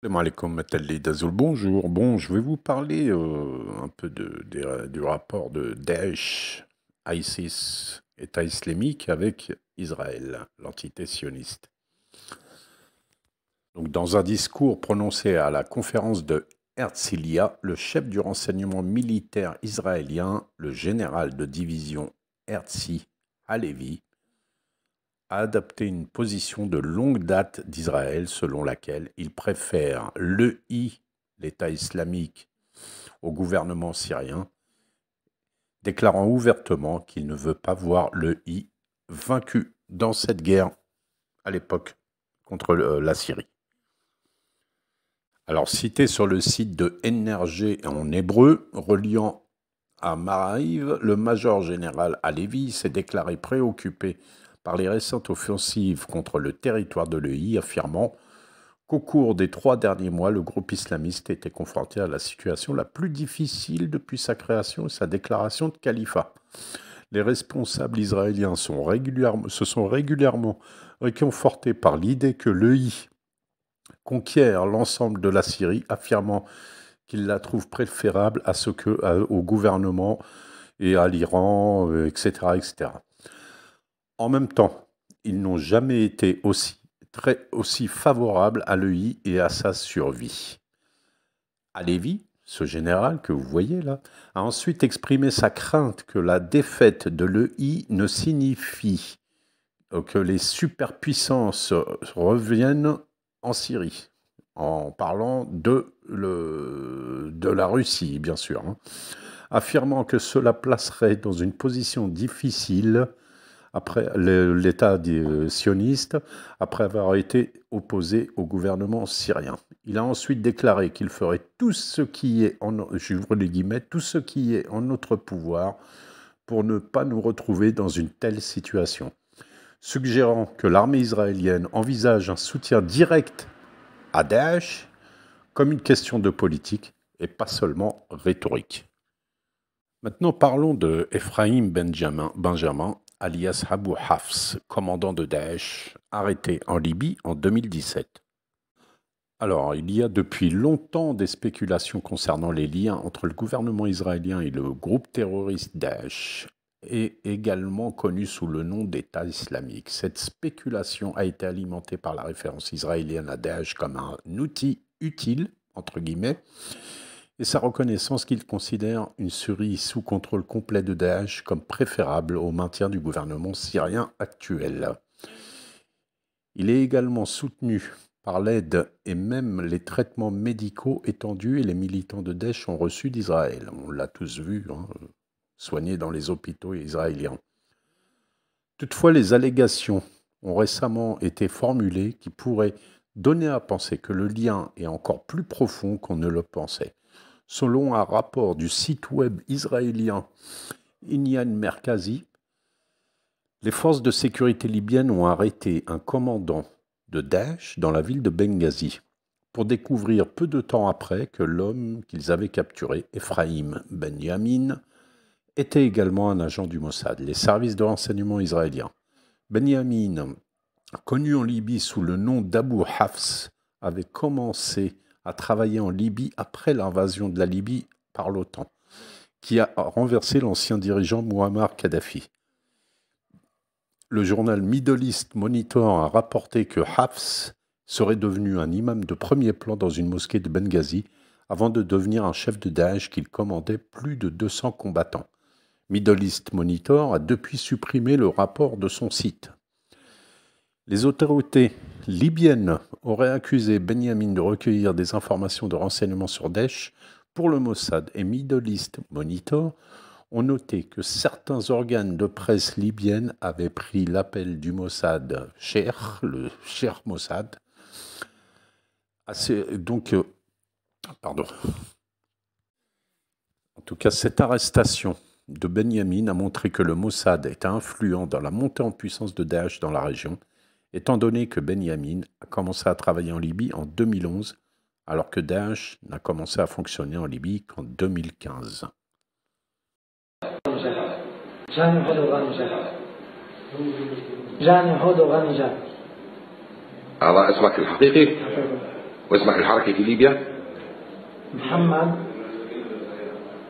Salam alaikum, Matalli Dazoul. Bonjour. Bon, je vais vous parler un peu du rapport de Daesh, ISIS, État islamique, avec Israël, l'entité sioniste. Donc, dans un discours prononcé à la conférence de Herzliya, le chef du renseignement militaire israélien, le général de division Herzi Halevi, a adopté une position de longue date d'Israël selon laquelle il préfère l'EI, l'État islamique, au gouvernement syrien, déclarant ouvertement qu'il ne veut pas voir l'EI vaincu dans cette guerre à l'époque contre la Syrie. Alors, cité sur le site de NRG en hébreu, reliant à Maariv, le major général Halevi s'est déclaré préoccupé par les récentes offensives contre le territoire de l'EI, affirmant qu'au cours des 3 derniers mois, le groupe islamiste était confronté à la situation la plus difficile depuis sa création et sa déclaration de califat. Les responsables israéliens se sont régulièrement réconfortés par l'idée que l'EI conquiert l'ensemble de la Syrie, affirmant qu'ils la trouvent préférable au gouvernement et à l'Iran, etc., etc. En même temps, ils n'ont jamais été aussi favorables à l'EI et à sa survie. Halevi, ce général que vous voyez là, a ensuite exprimé sa crainte que la défaite de l'EI ne signifie que les superpuissances reviennent en Syrie, en parlant de la Russie, bien sûr, affirmant que cela placerait dans une position difficile après l'État sioniste, après avoir été opposé au gouvernement syrien. Il a ensuite déclaré qu'il ferait tout ce qui est j'ouvre les guillemets, tout ce qui est en notre pouvoir pour ne pas nous retrouver dans une telle situation, suggérant que l'armée israélienne envisage un soutien direct à Daesh comme une question de politique et pas seulement rhétorique. Maintenant, parlons de Ephraim Benjamin, alias Abu Hafs, commandant de Daesh, arrêté en Libye en 2017. Alors, il y a depuis longtemps des spéculations concernant les liens entre le gouvernement israélien et le groupe terroriste Daesh, et également connu sous le nom d'État islamique. Cette spéculation a été alimentée par la référence israélienne à Daesh comme un outil utile, entre guillemets, et sa reconnaissance qu'il considère une Syrie sous contrôle complet de Daesh comme préférable au maintien du gouvernement syrien actuel. Il est également soutenu par l'aide et même les traitements médicaux étendus et les militants de Daesh ont reçu d'Israël. On l'a tous vu, soignés dans les hôpitaux israéliens. Toutefois, les allégations ont récemment été formulées qui pourraient donner à penser que le lien est encore plus profond qu'on ne le pensait. Selon un rapport du site web israélien Inyan Merkazi, les forces de sécurité libyennes ont arrêté un commandant de Daesh dans la ville de Benghazi pour découvrir peu de temps après que l'homme qu'ils avaient capturé, Ephraim Benyamin, était également un agent du Mossad, les services de renseignement israéliens. Benyamin, connu en Libye sous le nom d'Abu Hafs, avait commencé à travailler en Libye après l'invasion de la Libye par l'OTAN, qui a renversé l'ancien dirigeant Muammar Kadhafi. Le journal Middle East Monitor a rapporté que Hafs serait devenu un imam de premier plan dans une mosquée de Benghazi avant de devenir un chef de Daesh qu'il commandait plus de 200 combattants. Middle East Monitor a depuis supprimé le rapport de son site. Les autorités libyennes auraient accusé Benyamin de recueillir des informations de renseignement sur Daesh pour le Mossad et Middle East Monitor ont noté que certains organes de presse libyennes avaient pris l'appel du Mossad le Cher Mossad. En tout cas, cette arrestation de Benyamin a montré que le Mossad est influent dans la montée en puissance de Daesh dans la région, étant donné que Benyamin a commencé à travailler en Libye en 2011, alors que Daesh n'a commencé à fonctionner en Libye qu'en 2015. أعضاء اسمك الحقيقي واسمك الحركي في ليبيا؟ محمد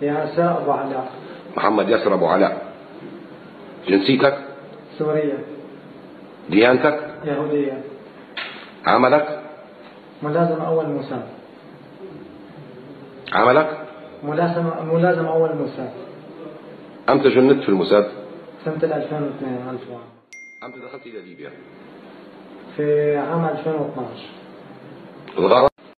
ياسر أبو علاء. محمد ياسر أبو علاء. جنسيتك؟ سورية. ديانتك؟ يهودية. عملك؟ ملازم أول موساد. عملك؟ ملازم أول موساد. أمتى جندت في الموساد؟ سنة 2002 ألف وعام. أمتى دخلت إلى ليبيا؟ في عام 2012. الغرض